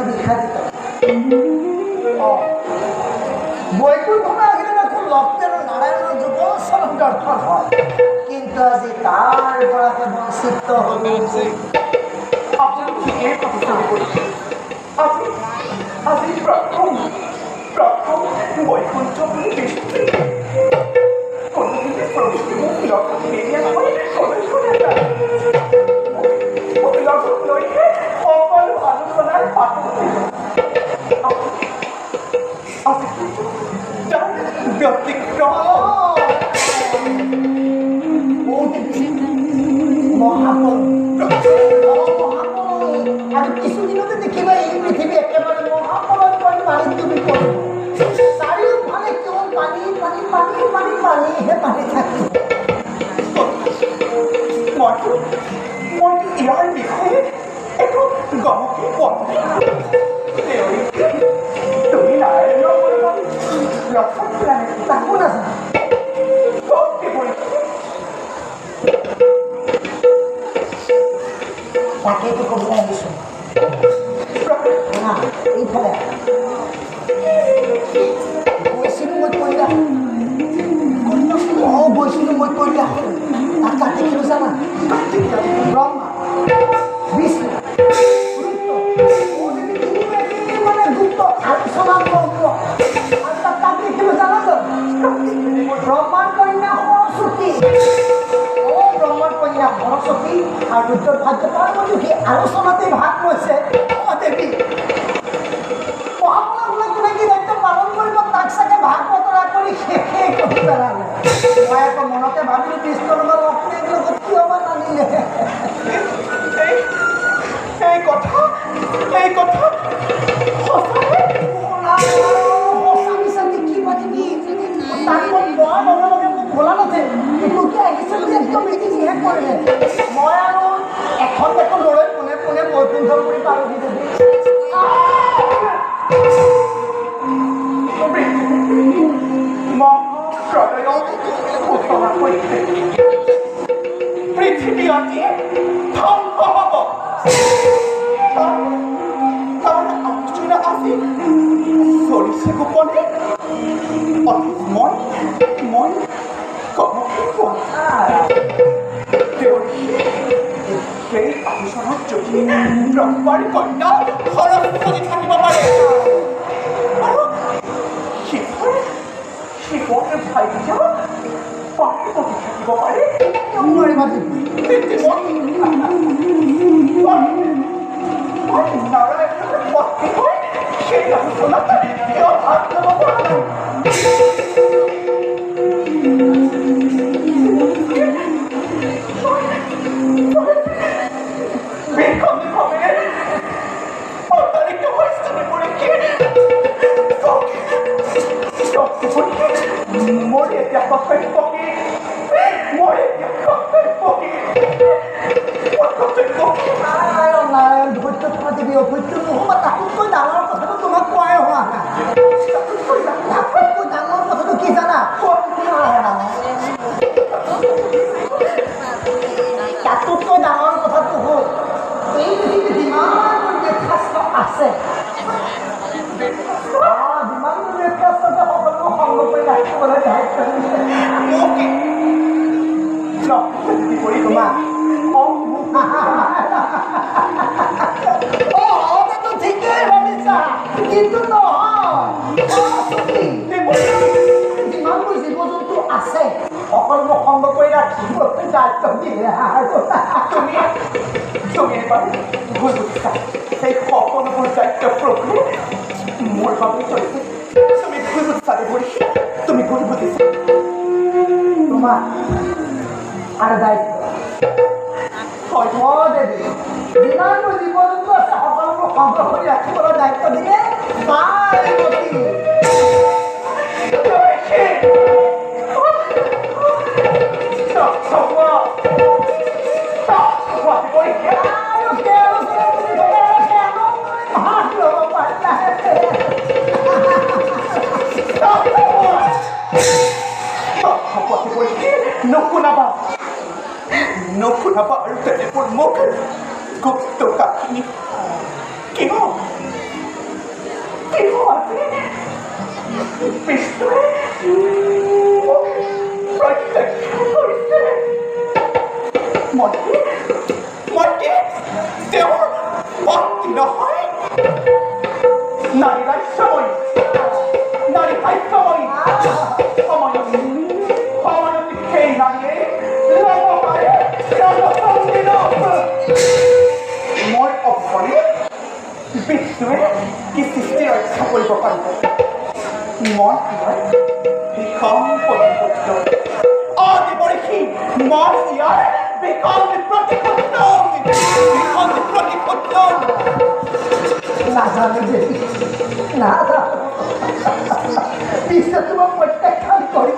বিষাদিত বৈকুণ্ঠলৈ আহিলে দেখোন লক্ষ্মী আৰু নাৰায়ণৰ যুগল চৰণ দৰ্শন হয় কিন্তু আজি তাৰ পৰাকে বঞ্চিত হলো আজি প্ৰথম বৈকুণ্ঠ বুলি দৃষ্টি কোনোদিনে মোক লগত মেলিয়া নহয় মোক লগত লৈহে সকলো আলোচনাৰ পাতো ব্যক্তিক্ৰম আৰু কিছুদিনতে দেখিবা এই পৃথিৱী একেবাৰে মহাপলয় কৰি পানীত ডুবি পৰিব চাৰিওফালে কেৱল পানী পানী পানী পানী পানীহে পানী থাকিব মই ইয়াৰ বিষয়ে একো গমকে পোৱা তুমি নাৰায়ণৰ লক্ষণ খোলা নেকি তাকো নাজানো তাকেইতো ক'বলৈ আহিছোঁ এইফালে গৈছিলোঁ মই কৈলা গৈছিলোঁ মই কৈলা তাত কাটি কিনো জানা ব্ৰহ্মা বিষ্ণু মানে গুপ্ত আলোচনা ব্ৰহ্ম আৰু তাত দেখিলোঁ জানা ব্ৰহ্মাৰ কন্যা সৰস্বতী ব্ৰহ্মাৰ কন্যা সৰস্বতী আৰু ৰুদ্ৰৰ ভাগ্য পাৰ্বতী সেই আলোচনাতে ভাগ লৈছে দেৱী মহাপুৰুষবিলাক কোনে কি দায়িত্ব পালন কৰিব তাক চাগে ভাগ বতৰা কৰি শেষে কৰি পেলালে মই আকৌ মনতে ভাবিলোঁ কৃষ্ণৰ লক্ষ্মীৰ লগত কিয় বা নানিলে এই কথা সঁচা মিছা কি পাতিবি তাক মই কোৱাৰ লগে লগে মোক ভোলা নাথে লোকে আহিছে বুলি একদম নীতিহে কৰিলে মই আৰু এখন লৈ পোনে পোনে বৈকুণ্ঠ কৰি পাৰোঁ দেৱী পৃথিৱী অতি ধ্বংস হ'ব তাৰ আলোচনা আজি চলিছে গোপনে মই কমকে কোৱা সেই আলোচনাত যদি ব্ৰহ্মাৰ কন্যা সৰস্বতী থাকিব পাৰে আৰু শিৱৰ ভাগ্য পাৰ্বতী থাকিব পাৰে নাৰায়ণৰ পত্নী হৈ সেই আলোচনাত কিয় ভাগ ল'ব পৰা নাই নাৰায়ণ ধৈৰ্য তোমাৰ দেৱী অধৈৰ্য নহ'বা তাতোতকৈ ডাঙৰ কথাটো তোমাক কোৱাই হোৱা নাই তাতোতকৈ ডাঙৰ কথাটো কি জানা তাতোতকৈ ডাঙৰ কথাটো হ'ল এই পৃথিৱীত যিমানবোৰ বেদশাস্ত্ৰ আছে যিমানবোৰ বেদশাস্ত্ৰতে সকলোবোৰ সংগ্ৰহ কৰি ৰাখিবলৈ দায়িত্ব কৰি তোমাক ঠিকেই ভাবিছা কিন্তু যিমানবোৰ জীৱ জন্তু আছে সকলোবোৰ সংগ্ৰহ কৰি ৰাখিবলৈ দায়িত্ব দিয়ে তুমি এবাৰ ভুল বুজিছা সেই সকলোবোৰ দায়িত্ব প্ৰভু মোৰ বাবে চলিছে তুমি ভুল বুজিছা দেৱৰী তুমি ভুল বুজিছা তোমাৰ আৰু দায়িত্ব দেৱী যিমানবোৰ জীৱ জন্তু আছে সকলোবোৰ সংগ্ৰহ কৰি ৰাখিবলৈ দায়িত্ব দিলে নুশুনাবা আৰু তেনেবোৰ মোক গুপ্ত কাহিনী কিয় বিষ্ণুৱে প্ৰত্যাখ্যান কৰিছে। মই তেওঁৰ ভক্তি নহয়, নাৰী ৰাজ্যময়ী, নাৰী ভাগ্যময়ী। সময়ত সেই নাৰীয়ে ল'ব পাৰে মই অকলে বিষ্ণুৱে কি সৃষ্টি ৰক্ষা কৰিব পাৰিব। মই ভীষণ প্ৰতিপুত্ৰ আদিপৰিষি, মই ইয়াৰ ভীষণ প্ৰতিপুত্ৰ। নাজানো দেৱী, নাজানো। পিছত তোমাক প্ৰত্যাখ্যান কৰি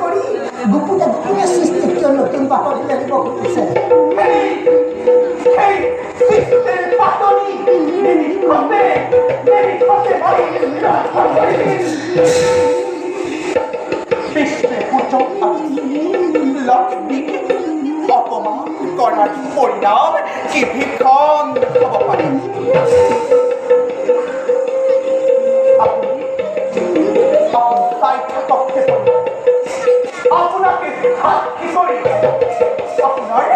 গুপুতে সৃষ্টি কিয় নতুন বাতৰি মেলিব খুজিছে? অপমান কৰাৰ পৰিণাম কি ভীষণ হ'ব পাৰে। আপোনাকে সাক্ষী কৰি আপোনাৰ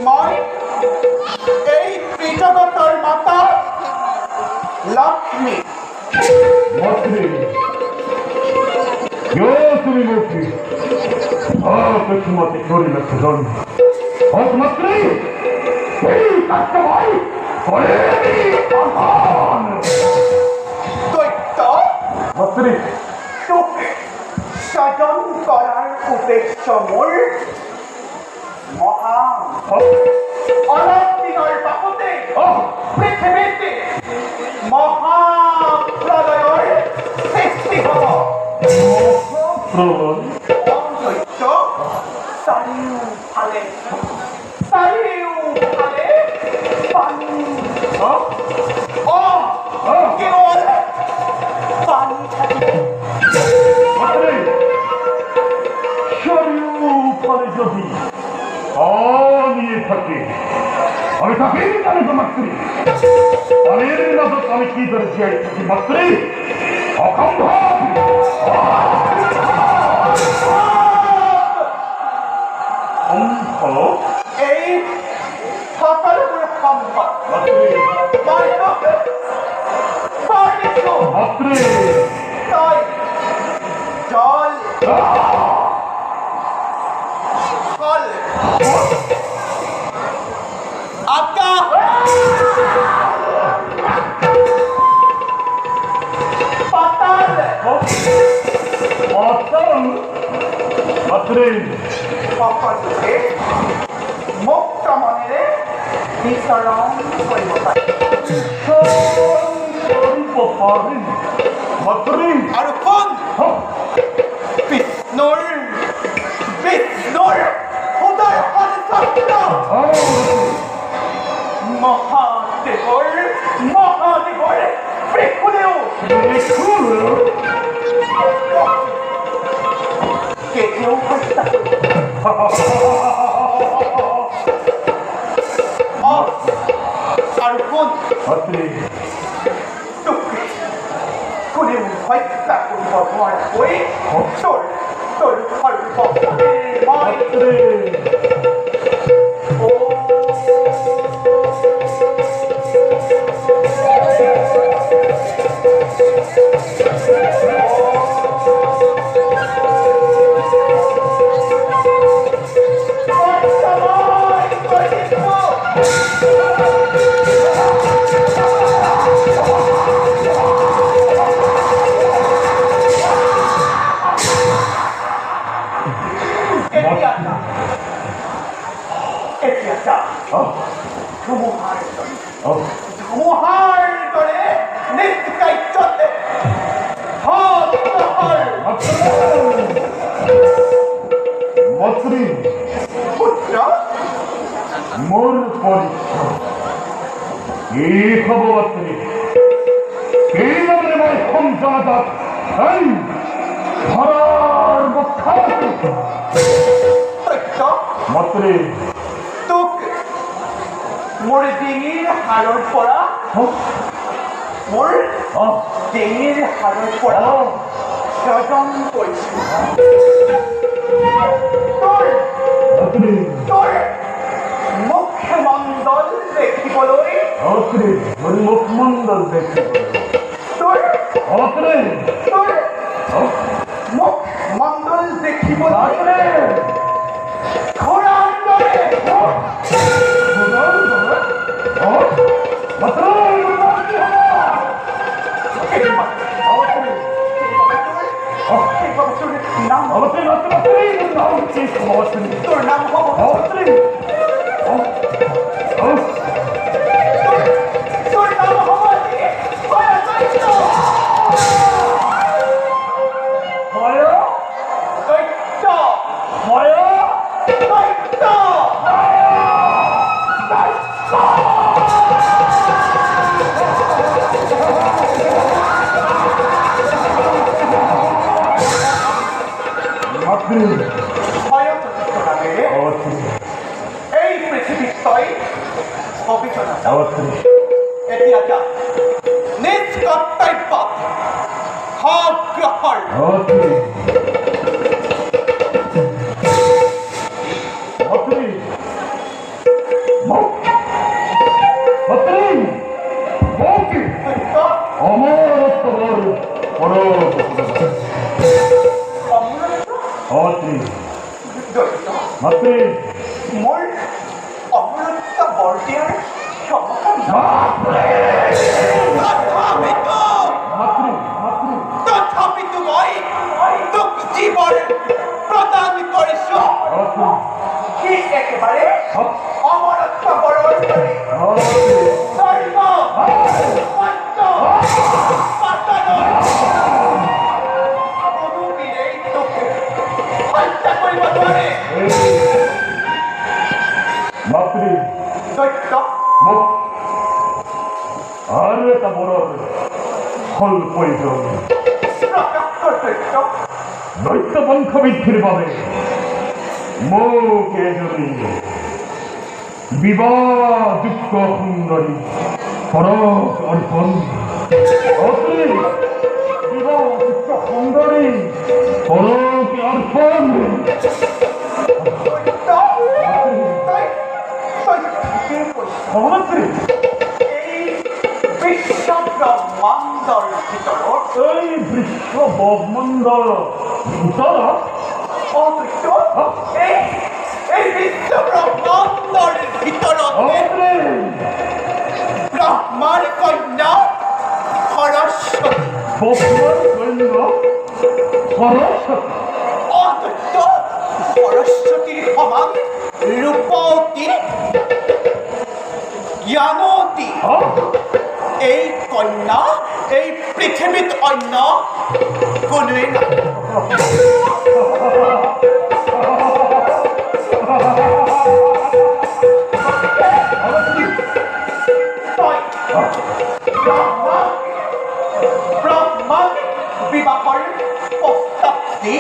মই এই পৃথগতৰ মাতা লক্ষ্মী তুমি মুক্তি তোমাকে চলে যাচ্ছে জন দৈত্য তোক সাধন কৰাৰ উদ্দেশ্য মোৰ মহা অলপ দিনৰ পাছতে পৃথিৱীত মহাপ্ৰলয়ৰ সৃষ্টি হ'ব। দৈত্য চাৰিওফালে পানী কেৱল পানী থাকিব। চাৰিওফালে যদি নিয়ে থাকে আমি তাকে জানি তো মাত্ৰী পানিৰ মাঝে আমি কি কৰে জিয়াই থাকি মাত্ৰী অসম্ভব। এই সকলোবোৰ সম্ভৱ মাত্ৰী তই জল ফল আকাশ পাতাল মাত্ৰী সকলোকে মুক্ত মনেৰে বিচৰণ কৰিব পাৰে মাত্ৰী আৰু কোন বিষ্ণুৰ সুদৰ্শন চক্ৰ মহাদেৱৰ প্ৰেক্ষুলেও কেতিয়াও হত্যা আৰু কোন তোক কোনেও হত্যা কৰিব নোৱাৰাকৈ তোৰ সৰ্বশক্তিৰ মই ধুমুহাৰ দৰে নিষ্কাৰ্যত মাত্ৰী পুত্ৰ মোৰ পৰিচয় এই খবৰ মাত্ৰী এই নামে মই সংসাৰ ধৰাৰ সত্য মাত্ৰী তোক মোৰ ডিঙিৰ হাড়ৰ পৰা মোৰ ডিঙিৰ হাড়ৰ পৰা স্বজন কৰিছোঁ তোৰ মুখমণ্ডল দেখিবলৈ মুখমণ্ডল দেখিবলৈ তোৰ মুখমণ্ডল দেখিবলৈ ঘোঁৰাৰ দৰে তোৰ নাম হ'ব তোৰ নাম হ'ব এই পৃথিৱীত তই অবিচনা এতিয়া যা নিজ কৰ্তব্যত অগ্ৰসৰ মোৰ অমৰত্ব বৰ্তিয়াৰ তথাপিতো মই তোক জীৱন প্ৰদান কৰিছো সি একেবাৰে অমৰত্ব বৰৰ দৰে ধৰ্ম সত্য পাতনৰ কোনোদিনেই তোক হত্যা কৰিব নোৱাৰে দৈত্য আৰু এটা বৰৰ ফল প্ৰয়োজন দৈত্য বংশ বৃদ্ধিৰ বাবে মোক এজনী বিবাহযুক্ত সুন্দৰী পৰশ অৰ্পণ বিবাহযুক্ত সুন্দৰী পৰশ অৰ্পণ এই বিশ্ব ব্ৰহ্মাণ্ডৰ ভিতৰত এই বিশ্ব ব্ৰহ্মাণ্ডৰ ভিতৰত ব্ৰহ্মাৰ কন্যা সৰস্বতীৰ সমান ৰূপৱতী জ্ঞানৱতী এই কন্যা এই পৃথিৱীত অন্য কোনোৱে নাই ব্ৰহ্মাক বিবাহৰ প্ৰস্তাৱ দি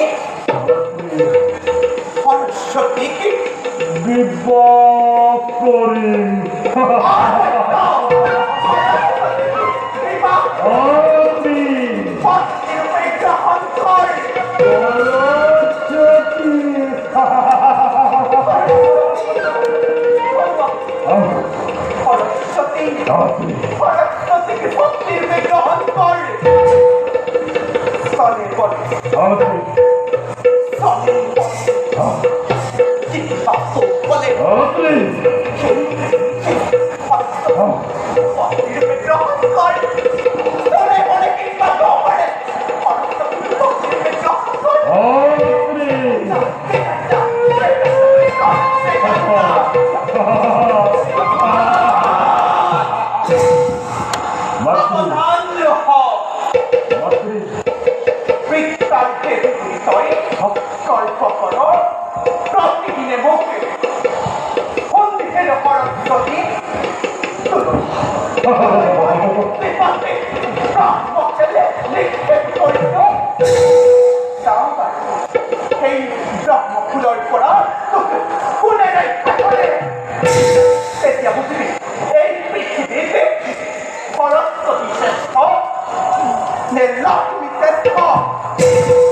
সৰস্বতীক বিবাহ কৰিম লক্ষ্মী শ্ৰেষ্ঠ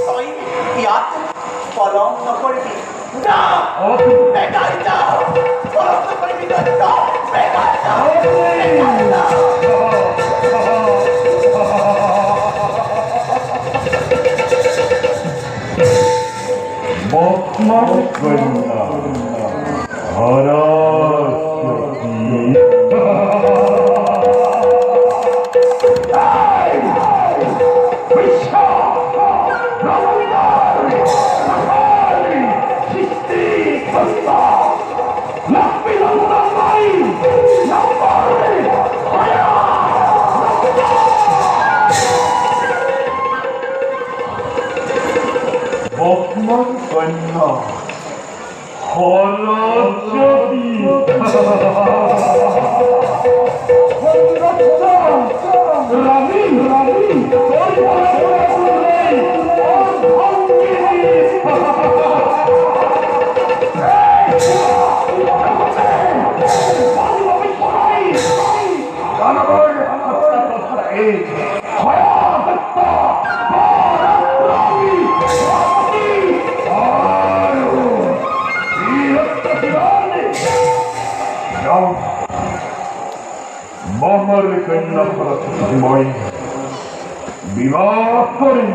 তই ইয়াত পলম নকৰিবি যা বেকাৰ যা পলম নকৰিবি তই যা বেকাৰ যা বেকাৰ যা বৰ্তমান কন্যা বৰ্তমান কন্যা হৰচৰী ৰানী ৰানী মহৰ কন্যা ফলশ্ৰুতি মই বিবাহ কৰি